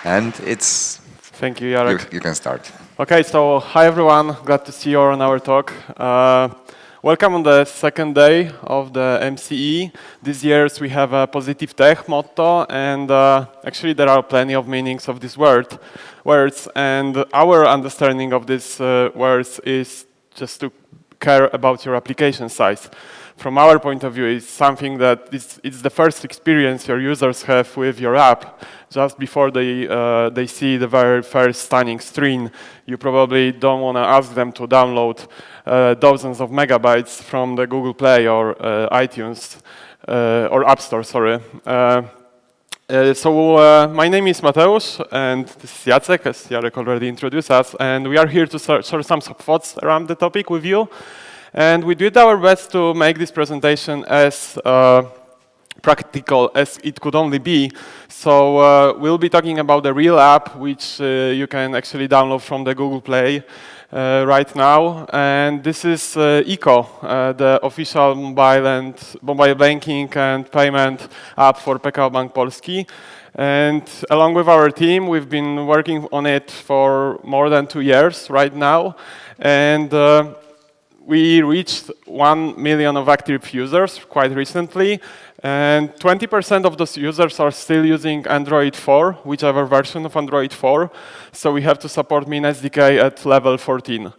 And it's... Thank you, Jarek. You can start. Okay, so hi everyone. Glad to see you on our talk. Welcome on the second day of the MCE. This year we have a positive tech motto, and actually there are plenty of meanings of these words. And our understanding of these words is just to care about your application size. From our point of view, it's something that it's the first experience your users have with your app. Just before they see the very first stunning screen, you probably don't want to ask them to download dozens of megabytes from the Google Play or iTunes or App Store, sorry. My name is Mateusz, and this is Jacek, as Jarek already introduced us, and we are here to share some thoughts around the topic with you. And we did our best to make this presentation as practical as it could only be. So we'll be talking about the real app, which you can actually download from the Google Play right now. And this is Eco, the official mobile banking and payment app for PKO Bank Polski. And along with our team, we've been working on it for more than 2 years right now. And we reached 1 million of active users quite recently, and 20% of those users are still using Android 4, whichever version of Android 4, so we have to support Min SDK at level 14.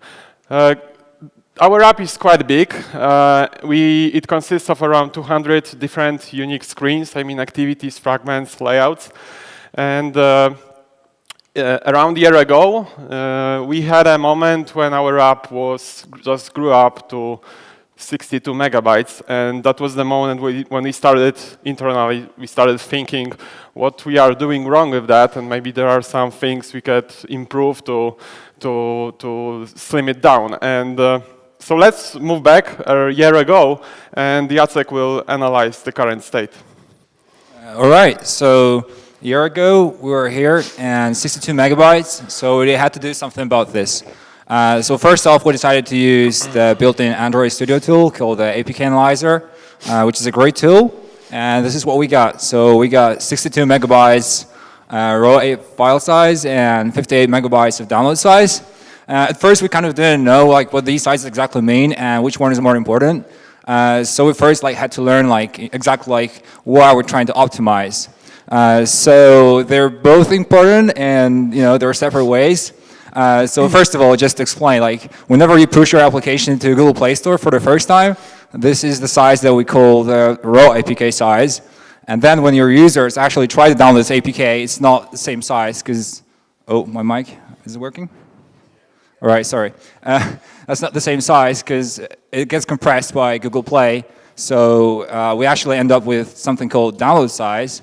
Our app is quite big. It consists of around 200 different unique screens, I mean activities, fragments, layouts, and around a year ago, we had a moment when our app just grew up to 62 megabytes, and that was the moment when we started internally. We started thinking what we are doing wrong with that, and maybe there are some things we could improve to slim it down. And so let's move back a year ago, and Jacek will analyze the current state. All right, so a year ago, we were here and 62 megabytes, so we had to do something about this. So first off, we decided to use the built-in Android Studio tool called the APK Analyzer, which is a great tool, and this is what we got. So we got 62 megabytes raw file size and 58 megabytes of download size. At first, we kind of didn't know what these sizes exactly mean and which one is more important. So we first had to learn exactly what we're trying to optimize. So they're both important, and there are separate ways. So first of all, just to explain, whenever you push your application to Google Play Store for the first time, this is the size that we call the raw APK size. And then when your users actually try to download this APK, it's not the same size because, oh, my mic, is it working? All right, sorry. That's not the same size because it gets compressed by Google Play. So we actually end up with something called download size.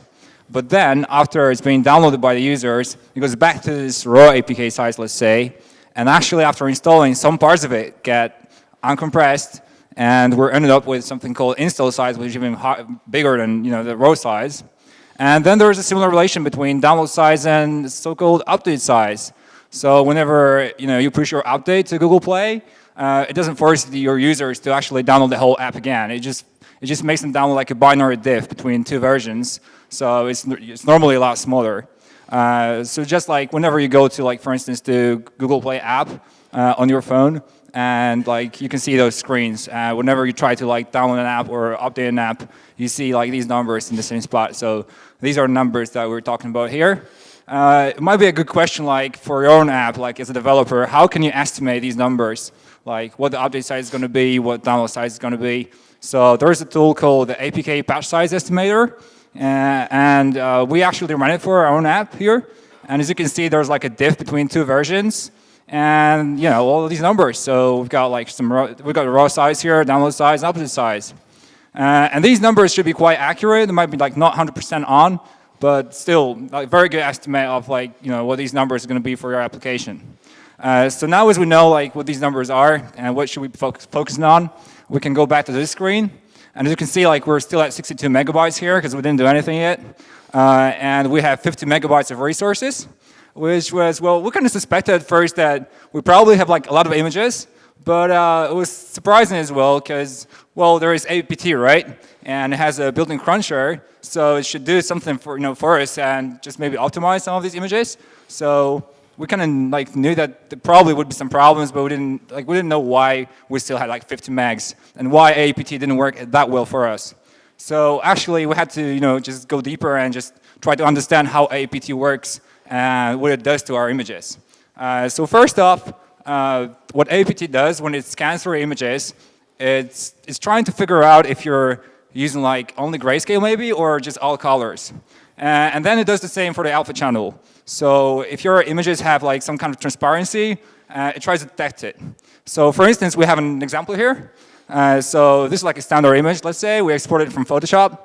But then, after it's being downloaded by the users, it goes back to this raw APK size, let's say, and actually after installing, some parts of it get uncompressed, and we're ended up with something called install size, which is even bigger than the raw size. And then there's a similar relation between download size and so-called update size. So whenever you push your update to Google Play, it doesn't force your users to actually download the whole app again. It just makes them download a binary diff between two versions. So it's normally a lot smaller. So just whenever you go to for instance, the Google Play app on your phone, and you can see those screens. Whenever you try to download an app or update an app, you see these numbers in the same spot. So these are numbers that we're talking about here. It might be a good question for your own app, as a developer, how can you estimate these numbers? What the update size is going to be, what download size is going to be. So there's a tool called the APK patch size estimator. And we actually run it for our own app here. And as you can see, there's a diff between two versions, and all of these numbers. So we've got we've got the raw size here, download size, and update size. And these numbers should be quite accurate. They might be not 100% on, but still very good estimate of what these numbers are going to be for your application. So now as we know what these numbers are and what should we be focusing on, we can go back to this screen. And as you can see, we're still at 62 megabytes here because we didn't do anything yet. And we have 50 megabytes of resources, which was, well, we kind of suspected at first that we probably have a lot of images, but it was surprising as well because, well, there is APT, right? And it has a built-in cruncher, so it should do something for, for us and just maybe optimize some of these images. So we kind of like knew that there probably would be some problems, but we didn't know why we still had like 50 megs and why APT didn't work that well for us. So actually we had to just go deeper and just try to understand how APT works and what it does to our images. So first off, what APT does when it scans through images, it's trying to figure out if you're using like only grayscale maybe or just all colors. And then it does the same for the alpha channel. So if your images have like some kind of transparency, it tries to detect it. So for instance, we have an example here. So this is like a standard image, let's say. We exported it from Photoshop.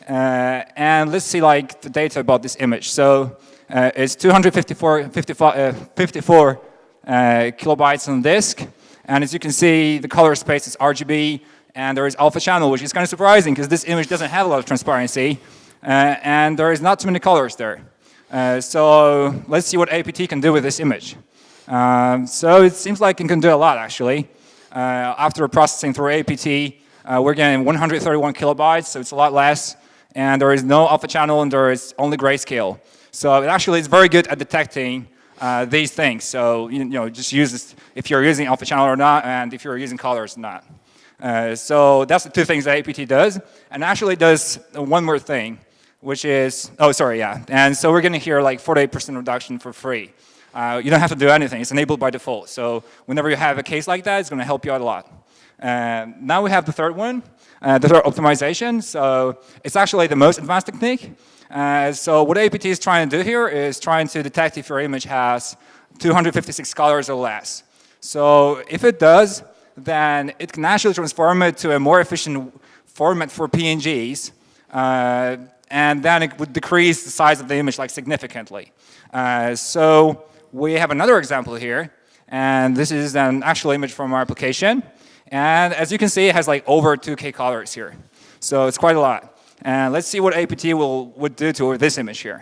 And let's see like the data about this image. So it's 254 kilobytes on disk. And as you can see, the color space is RGB. And there is alpha channel, which is kind of surprising because this image doesn't have a lot of transparency. And there is not too many colors there. So let's see what APT can do with this image. So it seems like it can do a lot, actually. After processing through APT, we're getting 131 kilobytes, so it's a lot less. And there is no alpha channel, and there is only grayscale. So it actually is very good at detecting these things. So just use this if you're using alpha channel or not, and if you're using colors or not. So that's the two things that APT does. And actually does one more thing, which is, And so we're getting here like 48% reduction for free. You don't have to do anything. It's enabled by default. So whenever you have a case like that, it's going to help you out a lot. Now we have the third one, the third optimization. So it's actually the most advanced technique. So what APT is trying to do here is trying to detect if your image has 256 colors or less. So if it does, then it can actually transform it to a more efficient format for PNGs. And then it would decrease the size of the image like significantly. So we have another example here, and this is an actual image from our application. And as you can see, it has like over 2K colors here. So it's quite a lot. And let's see what APT would do to this image here.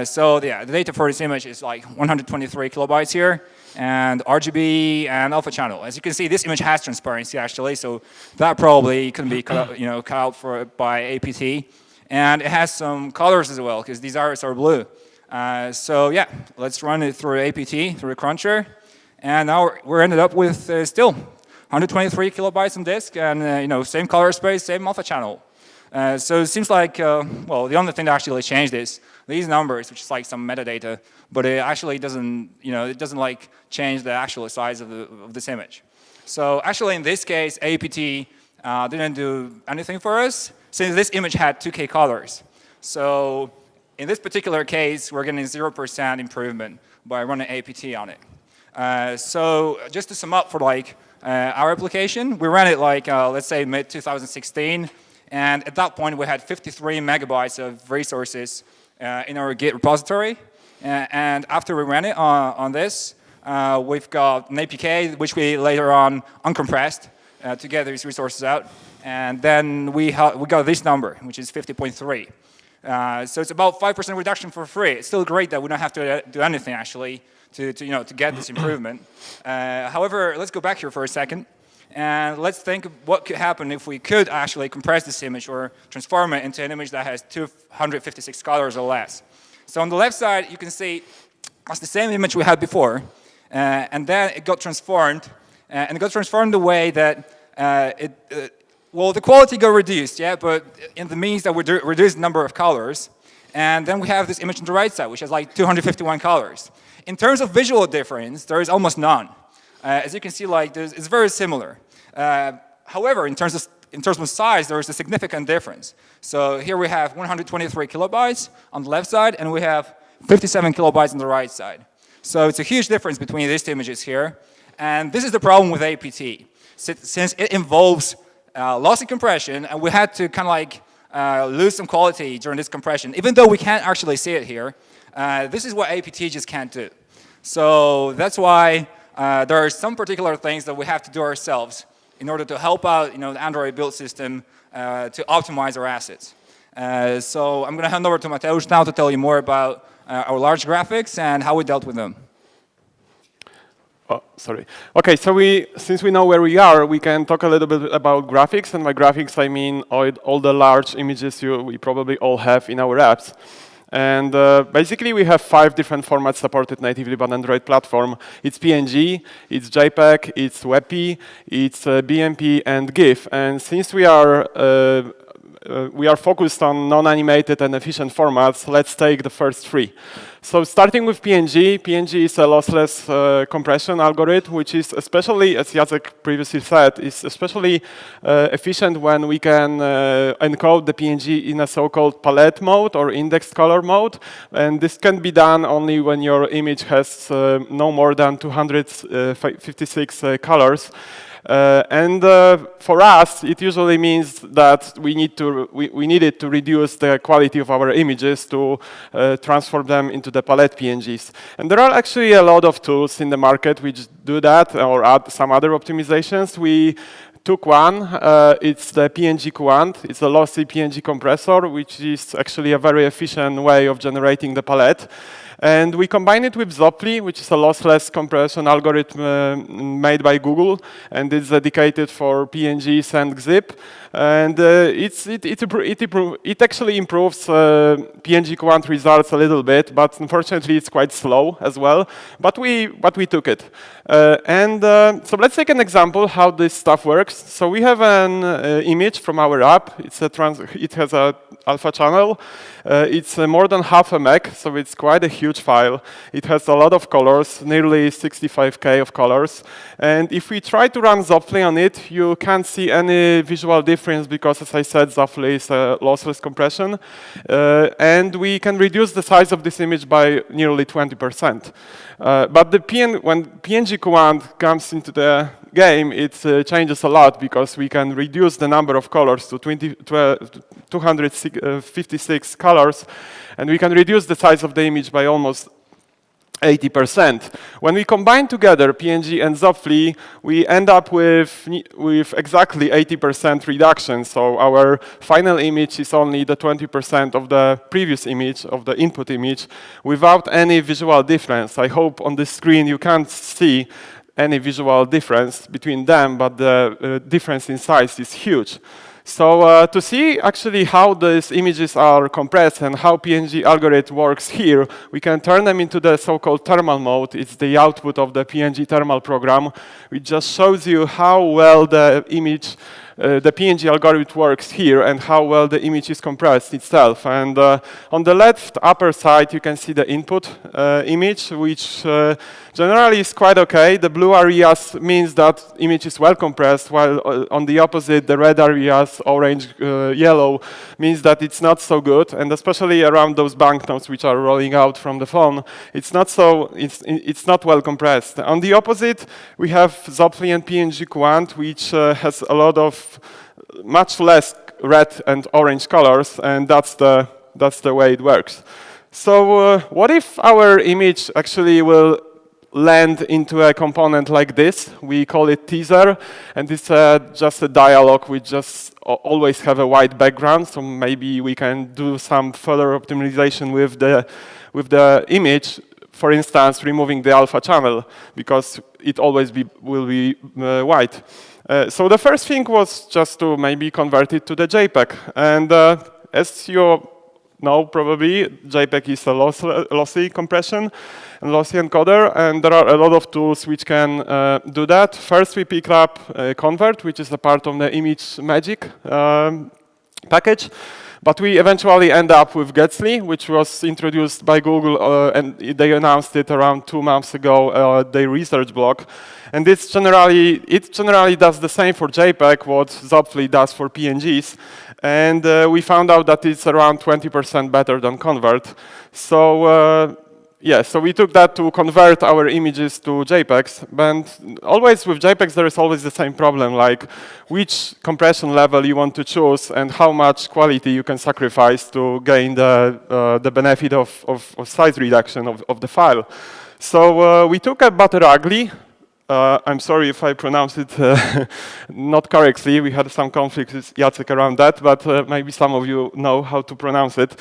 So yeah, the data for this image is like 123 kilobytes here, and RGB and alpha channel. As you can see, this image has transparency actually, so that probably couldn't be cut out by APT. And it has some colors as well, because these iris are blue. So yeah, let's run it through APT, through a cruncher. And now we're ended up with still 123 kilobytes on disk, and same color space, same alpha channel. So it seems like, well, the only thing that actually changed is these numbers, which is like some metadata, but it actually doesn't, it doesn't like change the actual size of this image. So actually in this case, APT didn't do anything for us, since this image had 2K colors. So in this particular case, we're getting 0% improvement by running APT on it. So just to sum up for like our application, we ran it like, let's say mid-2016. And at that point, we had 53 megabytes of resources in our Git repository. And after we ran it on this, we've got an APK, which we later on uncompressed to get these resources out. And then we got this number, which is 50.3. So it's about 5% reduction for free. It's still great that we don't have to do anything, actually, to get this improvement. However, let's go back here for a second. And let's think of what could happen if we could actually compress this image or transform it into an image that has 256 colors or less. So on the left side, you can see it's the same image we had before. And then it got transformed. And it got transformed the way that well, the quality got reduced, yeah, but in the means that we reduced the number of colors. And then we have this image on the right side, which has like 251 colors. In terms of visual difference, there is almost none. As you can see, like it's very similar. However, in terms of size, there is a significant difference. So here we have 123 kilobytes on the left side, and we have 57 kilobytes on the right side. So it's a huge difference between these two images here. And this is the problem with APT. Since it involves lossy compression, and we had to kind of like lose some quality during this compression, even though we can't actually see it here, this is what APT just can't do. So that's why there are some particular things that we have to do ourselves in order to help out, the Android build system to optimize our assets. So I'm going to hand over to Mateusz now to tell you more about our large graphics and how we dealt with them. Oh, sorry. Okay, so since we know where we are, we can talk a little bit about graphics. And by graphics, I mean all the large images we probably all have in our apps. And basically, we have 5 different formats supported natively by Android platform. It's PNG, it's JPEG, it's WEBP, it's BMP, and GIF. And since we are focused on non-animated and efficient formats, let's take the first 3. So starting with PNG, PNG is a lossless compression algorithm, which is especially, as Jacek previously said, is especially efficient when we can encode the PNG in a so-called palette mode or indexed color mode. And this can be done only when your image has no more than 256 colors. For us, it usually means that we needed to reduce the quality of our images to transform them into the palette PNGs. And there are actually a lot of tools in the market which do that or add some other optimizations. We took one, it's the PNGQUANT. It's a lossy PNG compressor, which is actually a very efficient way of generating the palette. And we combine it with ZOPFLI, which is a lossless compression algorithm made by Google, and it's dedicated for PNGs and XZIP. And it actually improves PNGQUANT results a little bit, but unfortunately it's quite slow as well. But we took it. So let's take an example how this stuff works. So we have an image from our app. It has a alpha channel. It's more than half a meg, so it's quite a huge file. It has a lot of colors, nearly 65K of colors. And if we try to run ZOPFLI on it, you can't see any visual difference because, as I said, ZOPFLI is a lossless compression. And we can reduce the size of this image by nearly 20%. But when PNGQUANT comes into the game, it changes a lot because we can reduce the number of colors to 256 colors, and we can reduce the size of the image by almost 80%. When we combine together PNG and ZOPFLI, we end up with exactly 80% reduction. So our final image is only the 20% of the previous image, of the input image, without any visual difference. I hope on the screen you can't see any visual difference between them, but the difference in size is huge. So to see actually how these images are compressed and how PNG algorithm works here, we can turn them into the so-called thermal mode. It's the output of the PNG thermal program, which just shows you how well the PNG algorithm works here and how well the image is compressed itself. And on the left upper side, you can see the input image, which generally is quite okay. The blue areas means that image is well compressed, while on the opposite, the red areas, orange, yellow, means that it's not so good. And especially around those banknotes which are rolling out from the phone, it's not well compressed. On the opposite, we have ZOPFLI and PNGQUANT, which has a lot of much less red and orange colors, and that's the way it works. So what if our image actually will land into a component like this? We call it teaser, and it's just a dialog which just always have a white background, so maybe we can do some further optimization with the image, for instance, removing the alpha channel, because it always will be white. So the first thing was just to maybe convert it to the JPEG. And as you know, probably, JPEG is a lossy compression and lossy encoder, and there are a lot of tools which can do that. First, we pick up Convert, which is a part of the ImageMagick package. But we eventually end up with GetSli, which was introduced by Google, and they announced it around 2 months ago, their research blog. And it generally does the same for JPEG, what ZOPFLI does for PNGs. And we found out that it's around 20% better than Convert. So so we took that to convert our images to JPEGs. But always with JPEGs, there is always the same problem, like which compression level you want to choose and how much quality you can sacrifice to gain the benefit of size reduction of the file. So we took a Butter Ugly I'm sorry if I pronounce it not correctly. We had some conflict with Jacek around that, but maybe some of you know how to pronounce it.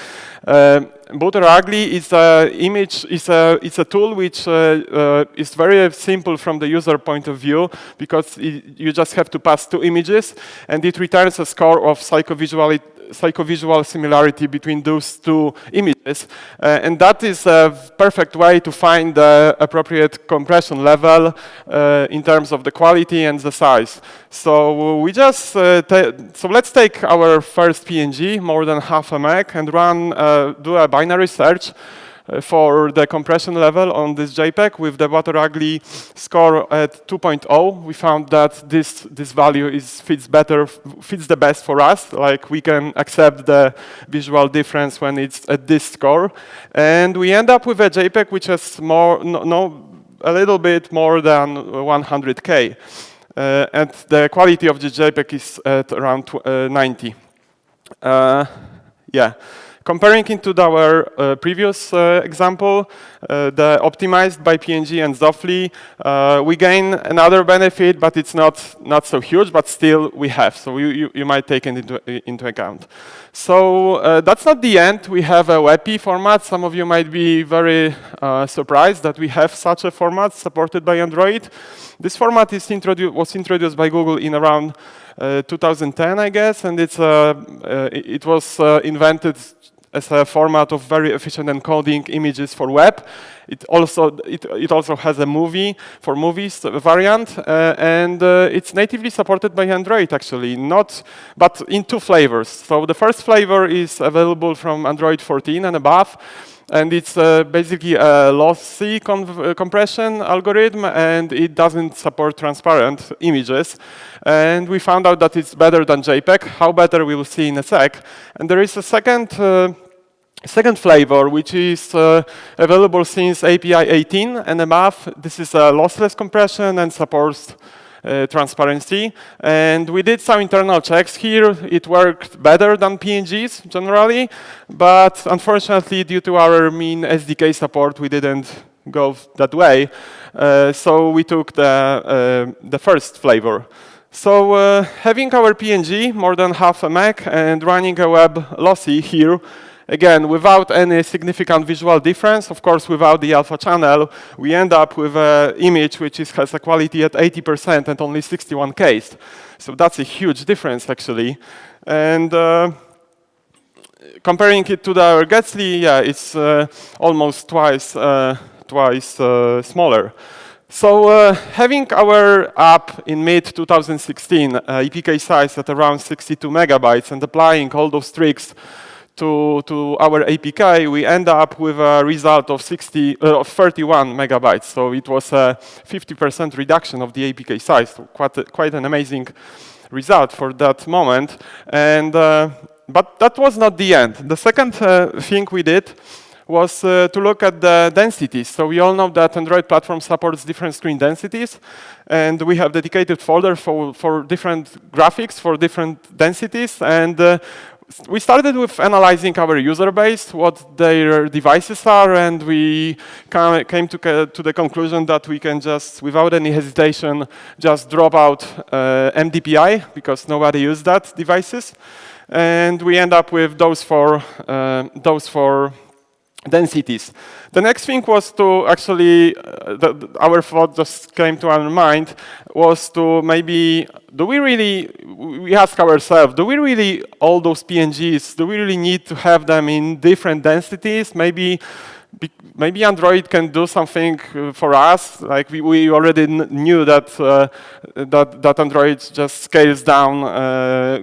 Before&after is it's a tool which is very simple from the user point of view, because you just have to pass 2 images, and it returns a score of psychovisual similarity between those 2 images. And that is a perfect way to find the appropriate compression level in terms of the quality and the size. So we just, so let's take our first PNG, more than half a meg, and do a binary search for the compression level on this JPEG with the before&after score at 2.0. We found that this value fits the best for us. Like, we can accept the visual difference when it's at this score, and we end up with a JPEG which has a little bit more than 100K, and the quality of the JPEG is at around 90. Yeah. Comparing it to our previous example, the optimized by PNG and ZOPFLI, we gain another benefit, but it's not so huge, but still we have. So you might take it into account. So that's not the end. We have a WEBP format. Some of you might be very surprised that we have such a format supported by Android. This format was introduced by Google in around 2010, I guess, and it was invented as a format of very efficient encoding images for web. It also has a for movies variant, and it's natively supported by Android, actually, but in 2 flavors. So the first flavor is available from Android 14 and above, and it's basically a lossy compression algorithm, and it doesn't support transparent images. And we found out that it's better than JPEG. How better, we will see in a sec. And there is a second flavor, which is available since API 18 and above. This is a lossless compression and supports transparency. And we did some internal checks here. It worked better than PNGs generally, but unfortunately, due to our mean SDK support, we didn't go that way. So we took the first flavor. So having our PNG more than half a meg and running a web lossy here, again, without any significant visual difference, of course, without the alpha channel, we end up with an image which has a quality at 80% and only 61K. So that's a huge difference, actually. And comparing it to our Gatsby, yeah, it's almost twice smaller. So having our app in mid-2016, APK size at around 62 megabytes, and applying all those tricks to our APK, we end up with a result of 31 megabytes. So it was a 50% reduction of the APK size. So quite an amazing result for that moment. And but that was not the end. The second thing we did was to look at the densities. So we all know that Android platform supports different screen densities, and we have dedicated folder for different graphics, for different densities, and we started with analyzing our user base, what their devices are, and we came to the conclusion that we can just, without any hesitation, just drop out MDPI, because nobody used that devices, and we end up with those four densities. The next thing was to actually, our thought just came to our mind, was to maybe, we ask ourselves, do we really, all those PNGs, do we really need to have them in different densities? Maybe Android can do something for us. Like we already knew that that Android just scales down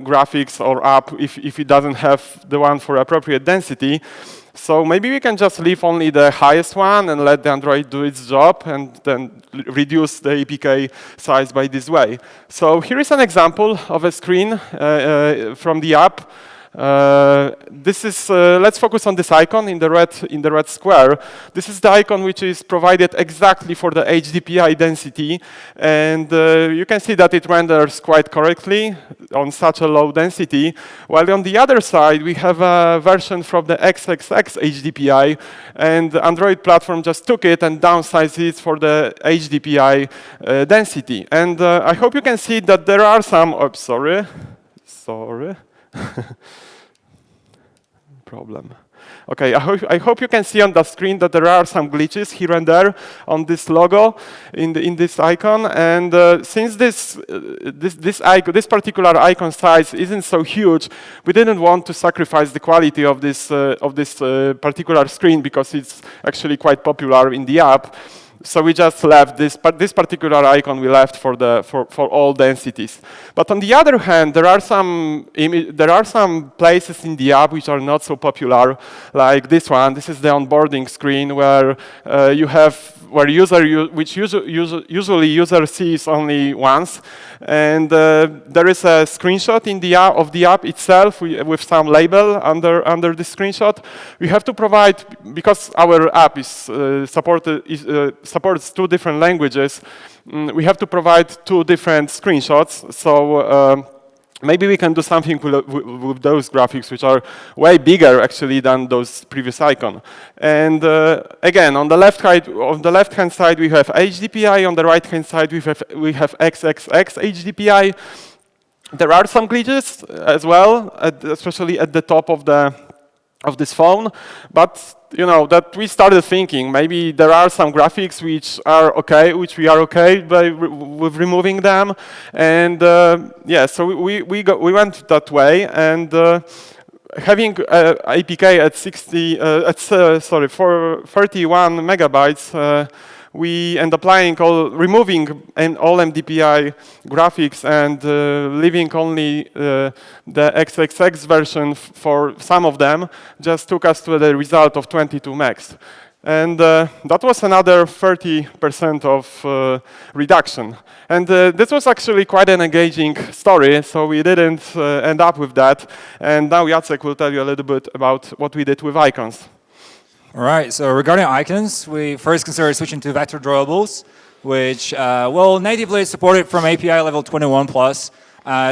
graphics or app if it doesn't have the one for appropriate density. So maybe we can just leave only the highest one and let the Android do its job, and then reduce the APK size by this way. So here is an example of a screen from the app. This is, let's focus on this icon in the red square. This is the icon which is provided exactly for the HDPI density, and you can see that it renders quite correctly on such a low density, while on the other side we have a version from the XXX HDPI, and the Android platform just took it and downsized it for the HDPI density. And I hope you can see that there are some, oops, sorry. Problem. Okay, I hope you can see on the screen that there are some glitches here and there on this logo in this icon. And since this particular icon size isn't so huge, we didn't want to sacrifice the quality of this particular screen because it's actually quite popular in the app. So we just left this particular icon. We left for all densities. But on the other hand, there are some places in the app which are not so popular, like this one. This is the onboarding screen where usually user sees only once, and there is a screenshot of the app itself with some label under the screenshot. We have to provide, because our app is supports 2 different languages, we have to provide 2 different screenshots. So maybe we can do something with those graphics, which are way bigger actually than those previous icon. And again, on the left-hand side we have HDPI. On the right-hand side we have XXX HDPI. There are some glitches as well, especially at the top of this phone, but you know that we started thinking maybe there are some graphics which we are okay with removing them, and yeah, so we went that way, and having APK at 31 megabytes. And removing all MDPI graphics and leaving only the XXX version for some of them just took us to the result of 22 megs. And that was another 30% of reduction. And this was actually quite an engaging story, so we didn't end up with that. And now Jacek will tell you a little bit about what we did with icons. All right, so regarding icons, we first considered switching to vector drawables, which, well, natively is supported from API level 21 plus.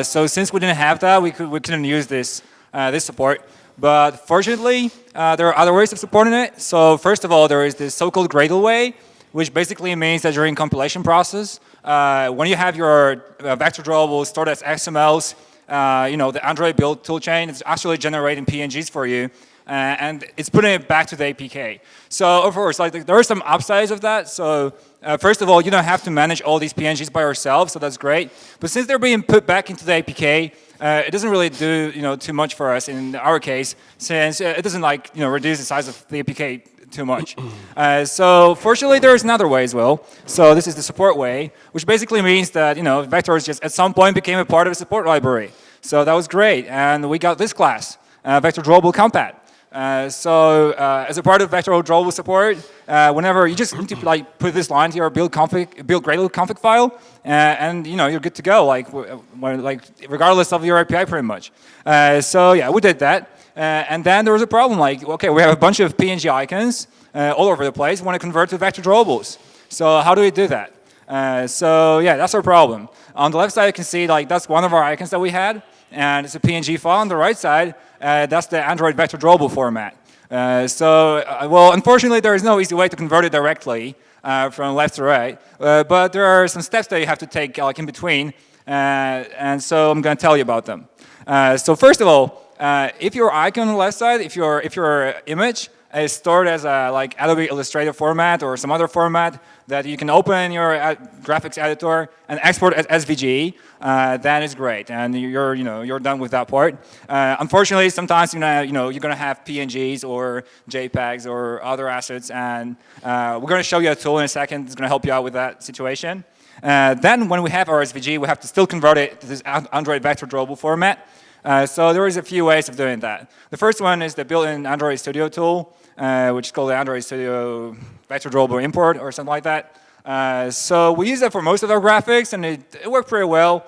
So since we didn't have that, we couldn't use this support. But fortunately, there are other ways of supporting it. So first of all, there is this so-called Gradle way, which basically means that during compilation process, when you have your vector drawables stored as XMLs, you know, the Android build toolchain is actually generating PNGs for you. And it's putting it back to the APK. So of course, like there are some upsides of that. So first of all, you don't have to manage all these PNGs by yourself, so that's great. But since they're being put back into the APK, it doesn't really do too much for us in our case, since it doesn't reduce the size of the APK too much. So fortunately, there is another way as well. So this is the support way, which basically means that vectors just at some point became a part of a support library. So that was great, and we got this class, VECTORDRAWABLECOMPAT. So as a part of vector drawable support, whenever you just need to put this line to your build Gradle config file, and you're good to go, regardless of your API pretty much. So yeah, we did that, and then there was a problem. Okay, we have a bunch of PNG icons all over the place. We want to convert to vector drawables. So how do we do that? So yeah, that's our problem. On the left side, you can see that's one of our icons that we had, and it's a PNG file. On the right side, that's the Android vector drawable format. Well, unfortunately, there is no easy way to convert it directly from left to right, but there are some steps that you have to take in between, and so I'm going to tell you about them. So first of all, if your icon on the left side, if your image is stored as a Adobe Illustrator format or some other format that you can open in your graphics editor and export as SVG, that is great, and you're done with that part. Unfortunately, sometimes you're gonna have PNGs or JPEGs or other assets, and we're gonna show you a tool in a second that's gonna help you out with that situation. Then when we have our SVG, we have to still convert it to this Android vector drawable format. So there is a few ways of doing that. The first one is the built-in Android Studio tool, which is called the Android Studio Vector Drawable Import or something like that. So we use that for most of our graphics, and it worked pretty well.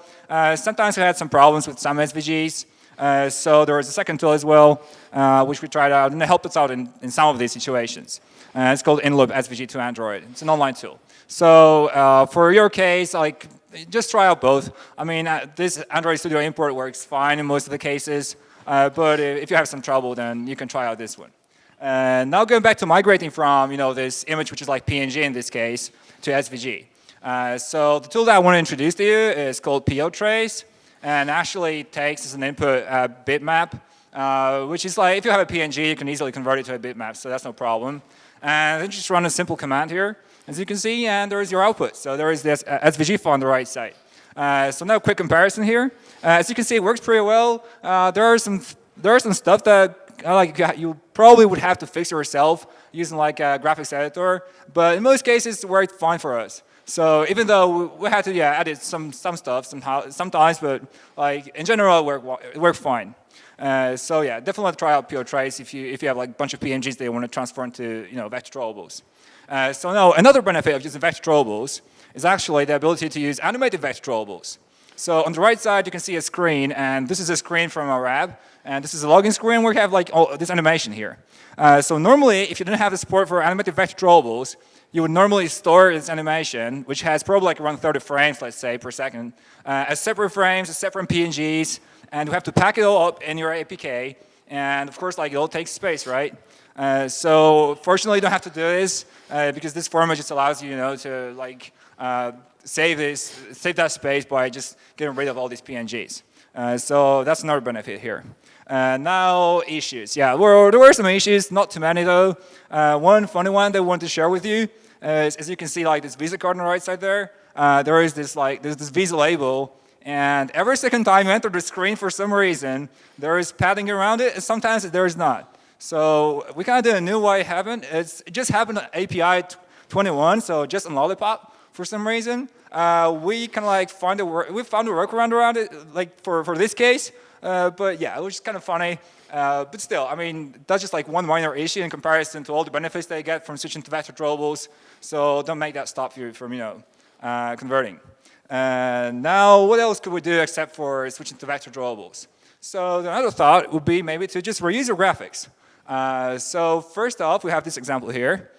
Sometimes we had some problems with some SVGs. So there is a second tool as well, which we tried out, and it helped us out in some of these situations. It's called InLoop SVG to Android. It's an online tool. So for your case, like, just try out both. I mean, this Android Studio import works fine in most of the cases, but if you have some trouble, then you can try out this one. Now going back to migrating from, this image, which is like PNG in this case, to SVG. So the tool that I want to introduce to you is called POTrace, and actually takes as an input a bitmap, which is like, if you have a PNG, you can easily convert it to a bitmap, so that's no problem. And then just run a simple command here, as you can see, and there is your output. So there is this SVG file on the right side. So now a quick comparison here. As you can see, it works pretty well. There are some stuff that you probably would have to fix yourself using like a graphics editor, but in most cases it worked fine for us. So even though we had to edit some stuff sometimes, but like in general it worked fine. So yeah, definitely try out POTrace if you have like a bunch of PNGs that you want to transfer into vector drawables. So now another benefit of using vector drawables is actually the ability to use animated vector drawables. So on the right side you can see a screen, and this is a screen from our app, and this is a login screen where we have like this animation here. So normally, if you didn't have the support for animated vector drawables, you would normally store this animation, which has probably like around 30 frames, let's say, per second, as separate frames, as separate PNGs, and you have to pack it all up in your APK, and of course, like, it all takes space, right? So fortunately, you don't have to do this because this format just allows you, to like save that space by just getting rid of all these PNGs. So that's another benefit here. Now issues. Yeah, there were some issues, not too many though. One funny one that I want to share with you is, as you can see, like this Visa card on the right side there. There is this this Visa label, and every second time you enter the screen, for some reason, there is padding around it, and sometimes there is not. So we kind of didn't know why it happened. It just happened on API 21, so just on Lollipop for some reason. We kind of like found a workaround around it, like for this case. But yeah, it was just kind of funny. But still, I mean, that's just like one minor issue in comparison to all the benefits they get from switching to vector drawables. So don't make that stop you from, converting. Now, what else could we do except for switching to vector drawables? So another thought would be maybe to just reuse your graphics. So first off, we have this example here.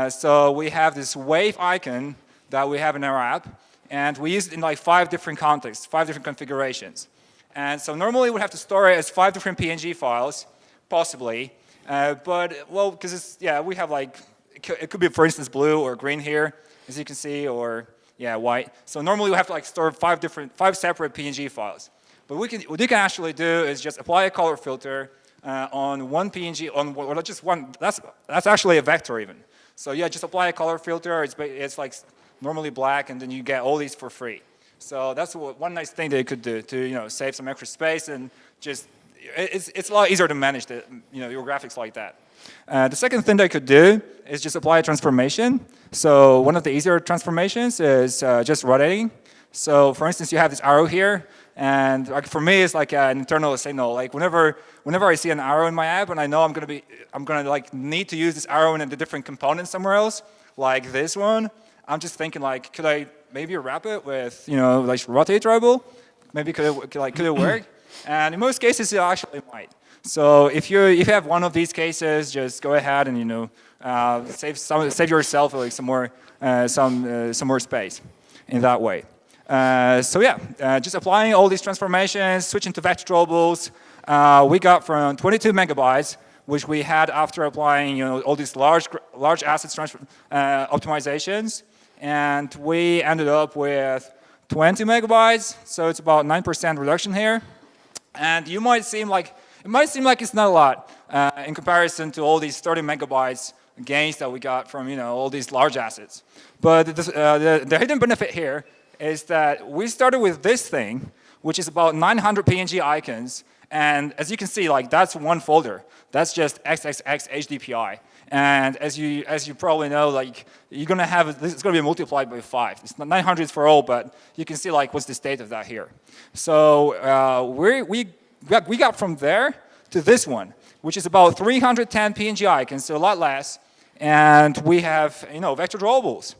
So we have this wave icon that we have in our app, and we use it in like 5 different contexts, 5 different configurations. And so normally we have to store it as 5 different PNG files, possibly. But, well, because we have like, it could be, for instance, blue or green here, as you can see, or, white. So normally we have to like store 5 separate PNG files. But what you can actually do is just apply a color filter on one PNG, or just one, that's actually a vector even. So yeah, just apply a color filter, it's like normally black, and then you get all these for free. So that's one nice thing that you could do to save some extra space, and just it's a lot easier to manage your graphics like that. The second thing that you could do is just apply a transformation. So one of the easier transformations is just rotating. So for instance, you have this arrow here, and like for me, it's like an internal signal. Like whenever I see an arrow in my app, and I know I'm gonna like need to use this arrow in a different component somewhere else, like this one, I'm just thinking like, could I maybe wrap it with like rotate drawable? Maybe could it work? And in most cases, it actually might. So if you have one of these cases, just go ahead and save yourself like some more space in that way. So yeah, just applying all these transformations, switching to vector drawables. We got from 22 megabytes, which we had after applying all these large assets optimizations, and we ended up with 20 megabytes. So it's about 9% reduction here. And it might seem like it's not a lot in comparison to all these 30 megabytes gains that we got from all these large assets. But the hidden benefit here is that we started with this thing, which is about 900 PNG icons, and as you can see, like that's one folder. That's just XXX HDPI. And as you probably know, like you're gonna have it's gonna be multiplied by 5. It's not 900 for all, but you can see like what's the state of that here. So we got from there to this one, which is about 310 PNG icons, so a lot less. And we have vector drawables.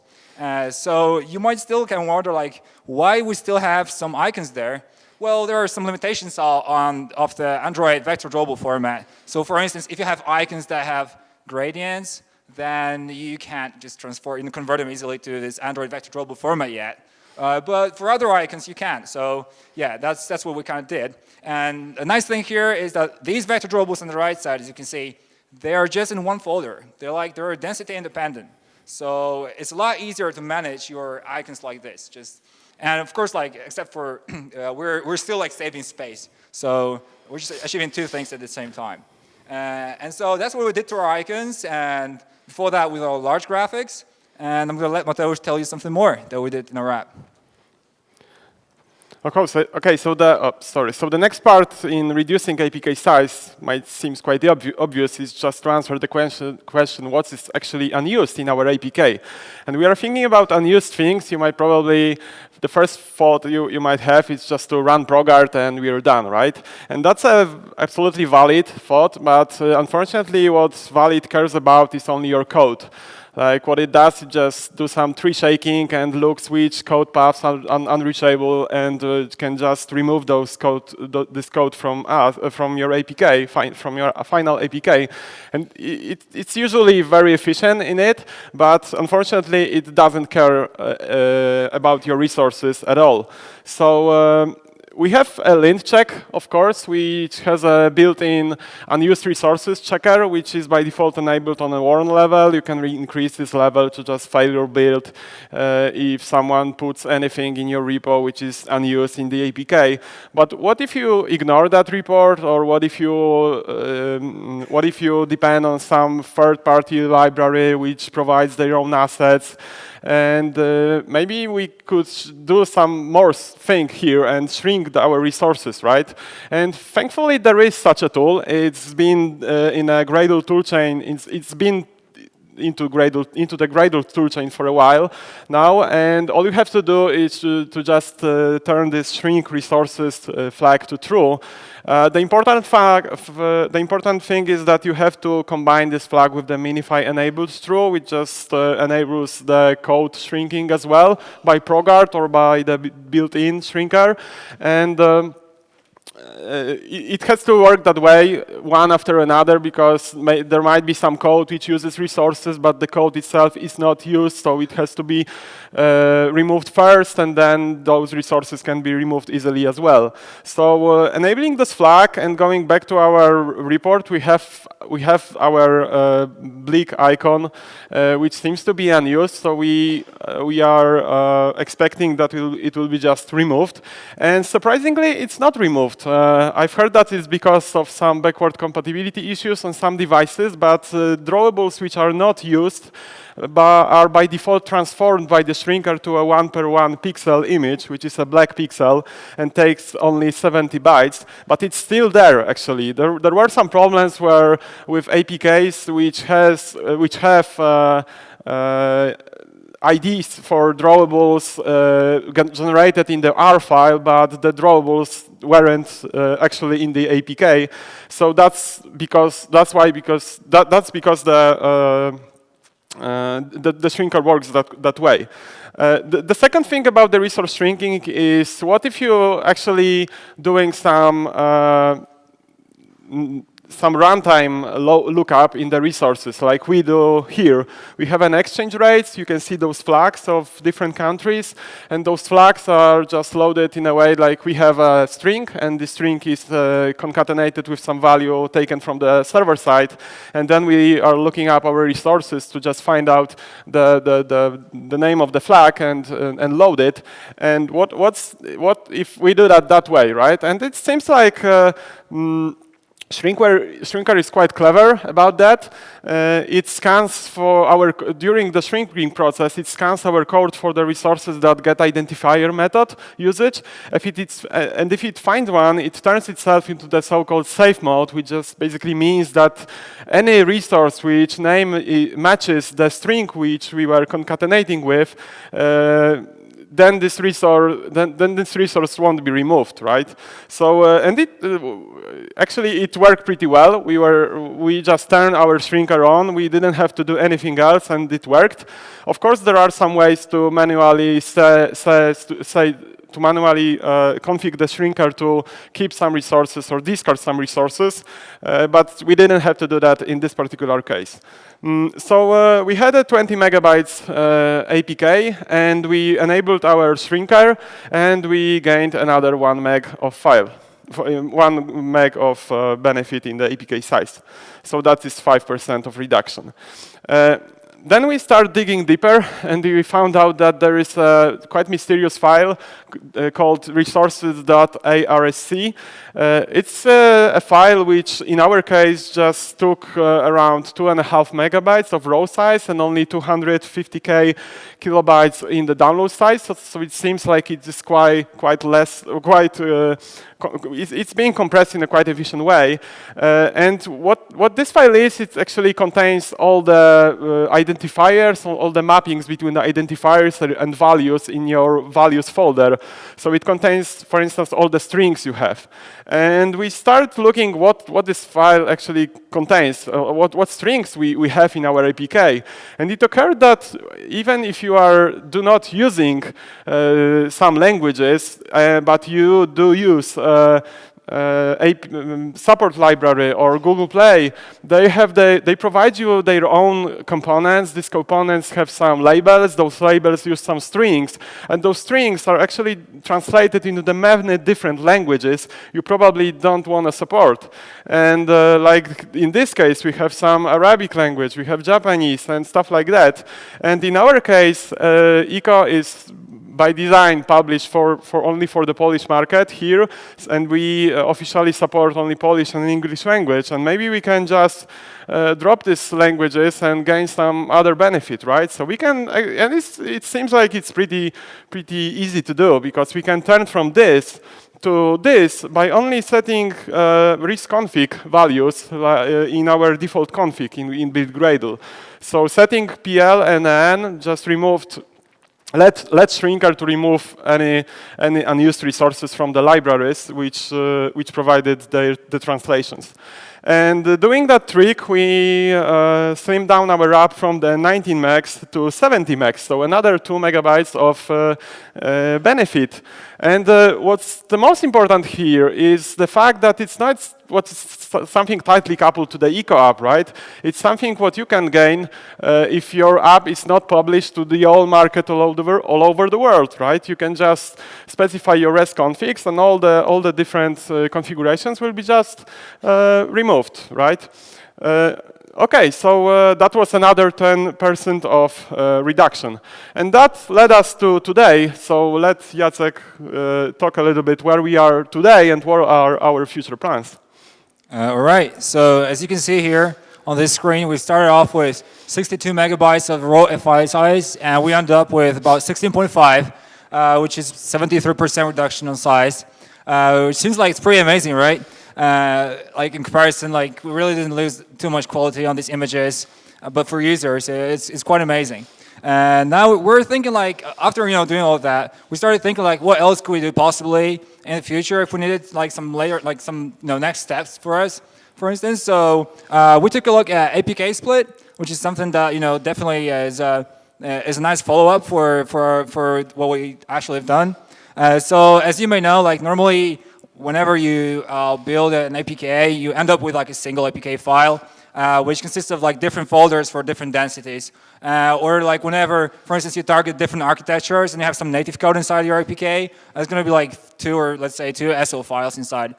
So you might still can wonder like why we still have some icons there. Well, there are some limitations of the Android vector drawable format. So for instance, if you have icons that have gradients, then you can't just convert them easily to this Android vector drawable format yet. But for other icons, you can. So yeah, that's what we kind of did. And a nice thing here is that these vector drawables on the right side, as you can see, they are just in one folder. They're density independent. So it's a lot easier to manage your icons like this. And of course, except for we're still saving space. So we're just achieving two things at the same time. And so that's what we did to our icons. And before that, we did large graphics. And I'm going to let Mateusz tell you something more that we did in our app. Of course. Okay, so the next part in reducing APK size might seem quite obvious. Is just to answer the question, what is actually unused in our APK? And we are thinking about unused things. You might probably, the first thought you might have is just to run PROGART and we are done, right? And that's a absolutely valid thought, but unfortunately, what valid cares about is only your code. Like what it does, it just do some tree shaking and looks which code paths are unreachable, and can just remove this code from your APK, from your final APK. And it's usually very efficient in it, but unfortunately, it doesn't care about your resources at all. So we have a lint check, of course, which has a built-in unused resources checker, which is by default enabled on a warn level. You can increase this level to just failure build if someone puts anything in your repo which is unused in the APK. But what if you ignore that report, or what if you depend on some third-party library which provides their own assets? And maybe we could do some more thing here and shrink our resources, right? And thankfully, there is such a tool. It's been in a Gradle toolchain. It's been into the Gradle toolchain for a while now, and all you have to do is to just turn this shrink resources flag to true. The important thing is that you have to combine this flag with the minify enabled true, which just enables the code shrinking as well by PROGART or by the built-in shrinker. And it has to work that way, one after another, because there might be some code which uses resources, but the code itself is not used, so it has to be removed first, and then those resources can be removed easily as well. So enabling this flag and going back to our report, we have our bleak icon, which seems to be unused. So we are expecting that it will be just removed, and surprisingly, it's not removed. I've heard that it's because of some backward compatibility issues on some devices, but drawables which are not used are by default transformed by the shrinker to a 1:1 pixel image, which is a black pixel and takes only 70 bytes, but it's still there actually. There were some problems with APKs which have IDs for drawables generated in the R file, but the drawables weren't actually in the APK. So that's because the shrinker works that way. The second thing about the resource shrinking is, what if you actually doing some runtime lookup in the resources, like we do here. We have an exchange rates. You can see those flags of different countries, and those flags are just loaded in a way like we have a string, and the string is concatenated with some value taken from the server side, and then we are looking up our resources to just find out the name of the flag and load it. And what if we do that way, right? And it seems like Shrinker is quite clever about that. It scans during the shrinking process, it scans our code for the resources that get identifier method usage. If it finds one, it turns itself into the so-called safe mode, which just basically means that any resource which name matches the string which we were concatenating with, then this resource won't be removed, right? So actually it worked pretty well. We just turned our shrinker on. We didn't have to do anything else, and it worked. Of course, there are some ways to manually to manually configure the shrinker to keep some resources or discard some resources, but we didn't have to do that in this particular case. So we had a 20 megabytes APK, and we enabled our shrinker, and we gained another 1 meg of file. 1 meg of benefit in the APK size. So that is 5% of reduction. Then we start digging deeper, and we found out that there is a quite mysterious file called RESOURCES.ARSC. It's a file which, in our case, just took around 2.5 megabytes of row size and only 250k kilobytes in the download size. So it seems like it is it's being compressed in a quite efficient way. And what this file is, it actually contains all the identifiers, all the mappings between the identifiers and values in your values folder. So it contains, for instance, all the strings you have. And we start looking what this file actually contains, what strings we have in our APK. And it occurred that even if you do not using some languages, but you do use support library or Google Play, they provide you their own components. These components have some labels. Those labels use some strings, and those strings are actually translated into the many different languages you probably don't want to support. And like in this case, we have some Arabic language, we have Japanese and stuff like that. And in our case, ECO is by design published only for the Polish market here, and we officially support only Polish and English language, and maybe we can just drop these languages and gain some other benefit, right? So we can, and it seems like it's pretty easy to do, because we can turn from this to this by only setting riscconfig values in our default config in build Gradle. So setting PL and N just removed. Let shrinker to remove any unused resources from the libraries which provided the translations. And doing that trick, we slimmed down our app from the 19 megs to 70 megs, so another 2 megabytes of benefit. And what's the most important here is the fact that it's not something tightly coupled to the Eco app, right? It's something what you can gain if your app is not published to the whole market all over the world, right? You can just specify your REST configs, and all the different configurations will be just removed, right? Okay, so that was another 10% of reduction. And that led us to today. So let Jacek talk a little bit where we are today and what are our future plans. All right, so as you can see here on this screen, we started off with 62 megabytes of raw file size, and we ended up with about 16.5, which is 73% reduction on size, which seems like it's pretty amazing, right? Like in comparison, like we really didn't lose too much quality on these images, but for users, it's quite amazing. And now we're thinking, like, after doing all of that, we started thinking, like, what else could we do possibly in the future if we needed like some layer, like some next steps for us, for instance. So we took a look at APK split, which is something that definitely is a nice follow-up for what we actually have done. So as you may know, like normally whenever you build an APK, you end up with like a single APK file, which consists of like different folders for different densities. Or like whenever, for instance, you target different architectures and you have some native code inside your APK, there's going to be like two SO files inside.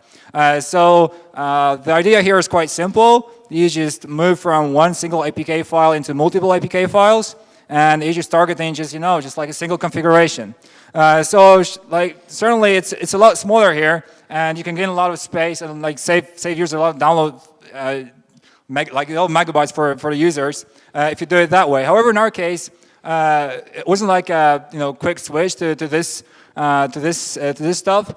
So the idea here is quite simple. You just move from one single APK file into multiple APK files, and you just target things just like a single configuration. So like certainly it's a lot smaller here, and you can gain a lot of space and like save users a lot of download megabytes for the users if you do it that way. However, in our case, it wasn't like a quick switch to this stuff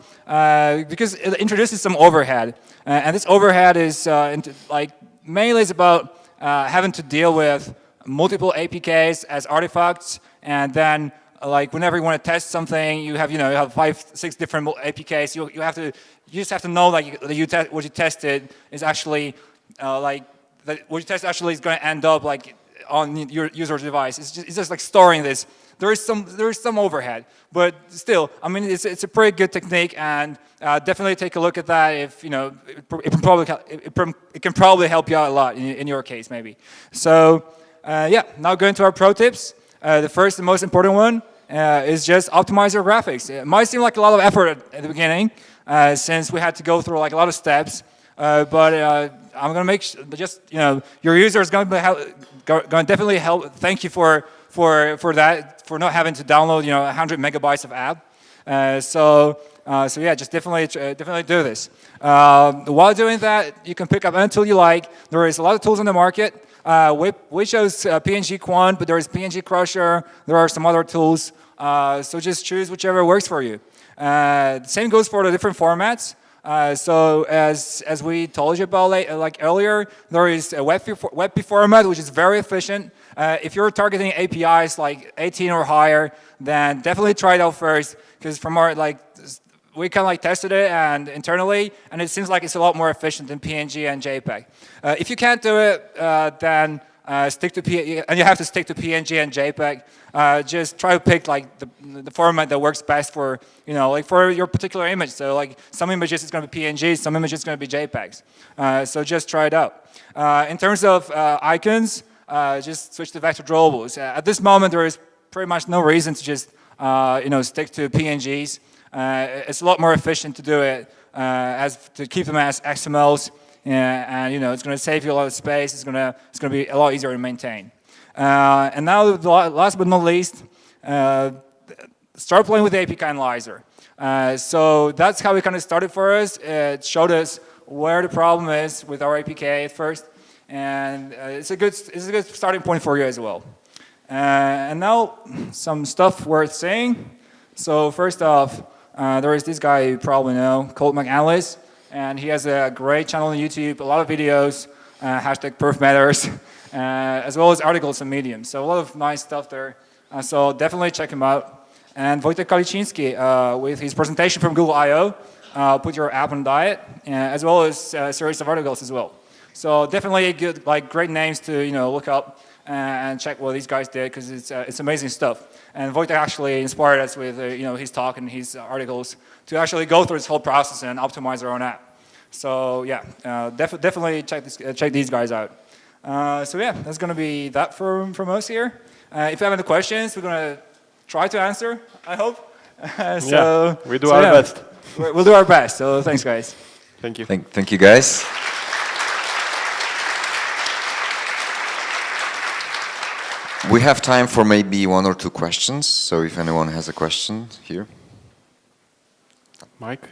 because it introduces some overhead, and this overhead is mainly is about having to deal with multiple APKs as artifacts, and then like whenever you want to test something, you have you have 5-6 different APKs. You just have to know like what you tested is actually what you test actually is going to end up like on your user's device. It's just like storing this there is some overhead, but still, I mean, it's a pretty good technique, and definitely take a look at that. If it can probably help you out a lot in your case, maybe. So yeah, now going to our pro tips. The first and most important one is just optimize your graphics. It might seem like a lot of effort at the beginning, since we had to go through like a lot of steps. But I'm gonna make just your user is gonna definitely help. Thank you for that, for not having to download 100 megabytes of app. So yeah, just definitely do this. While doing that, you can pick up any tool you like. There is a lot of tools on the market. We chose PNGQUANT, but there is PNG Crusher. There are some other tools. So just choose whichever works for you. The same goes for the different formats. So as we told you about like earlier, there is a WEBP format, which is very efficient. If you're targeting APIs like 18 or higher, then definitely try it out first, because from our we kind of tested it and internally, and it seems like it's a lot more efficient than PNG and JPEG. If you can't do it, then stick to and you have to stick to PNG and JPEG. Just try to pick like the format that works best for like for your particular image. So like some images is going to be PNG, some images is going to be JPEGs. So just try it out. In terms of icons, just switch to VECTORDRAWABLES. At this moment, there is pretty much no reason to just stick to PNGs. It's a lot more efficient to do it to keep them as XMLs. And it's going to save you a lot of space. It's going to be a lot easier to maintain. And now, last but not least, start playing with the APK analyzer. So that's how we kind of started for us. It showed us where the problem is with our APK at first, and it's a good starting point for you as well. And now, some stuff worth saying. So first off, there is this guy you probably know, called McAnalyst. And he has a great channel on YouTube, a lot of videos, hashtag perf matters, as well as articles on Medium. So a lot of nice stuff there. So definitely check him out. And J.Karaśkiewicz with his presentation from Google I/O, put your app on diet, as well as a series of articles as well. So definitely good, great names to look up and check what these guys did, because it's amazing stuff. And Wojtek actually inspired us with his talk and his articles to actually go through this whole process and optimize our own app. So yeah, definitely check these guys out. So yeah, that's going to be that from us here. If you have any questions, we're going to try to answer, I hope. Yeah, we do our best. We'll do our best. So thanks, guys. Thank you. Thank you, guys. We have time for maybe 1 or 2 questions, so if anyone has a question here. Mike?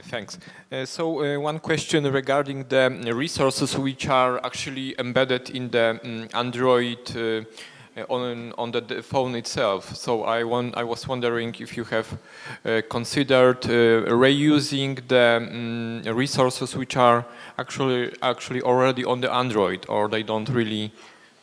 Thanks. So one question regarding the resources which are actually embedded in the Android on the phone itself. So I was wondering if you have considered reusing the resources which are actually already on the Android, or they don't really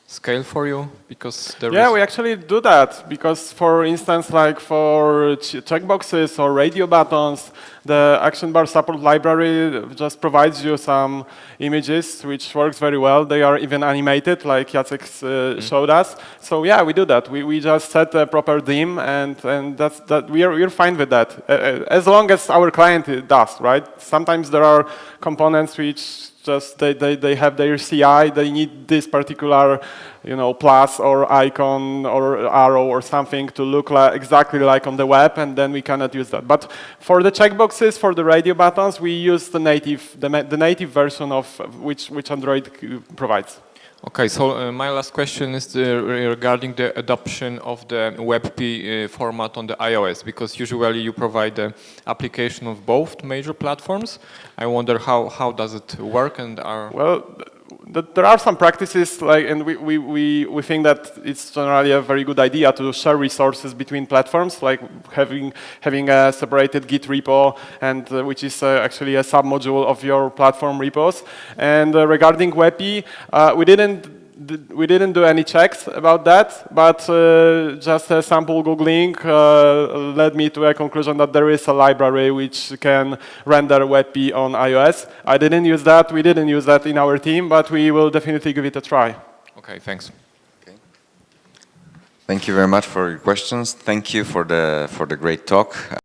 scale for you, because we actually do that, because for instance, like for checkboxes or radio buttons, the action bar support library just provides you some images which works very well. They are even animated, like Jacek showed us. So yeah, we do that. We just set a proper theme, and we're fine with that, as long as our client does, right? Sometimes there are components which just they have their CI, they need this particular plus or icon or arrow or something to look exactly like on the web, and then we cannot use that. But for the checkboxes, for the radio buttons, we use the native version of which Android provides. Okay, so my last question is regarding the adoption of the WEBP format on the iOS, because usually you provide the application of both major platforms. I wonder how does it work, and well, there are some practices, and we think that it's generally a very good idea to share resources between platforms, like having a separated Git repo, and which is actually a submodule of your platform repos. And regarding WEBP, we didn't we didn't do any checks about that, but just a sample Googling led me to a conclusion that there is a library which can render WebP on iOS. I didn't use that, we didn't use that in our team, but we will definitely give it a try. Okay, thanks. Thank you very much for your questions. Thank you for the great talk.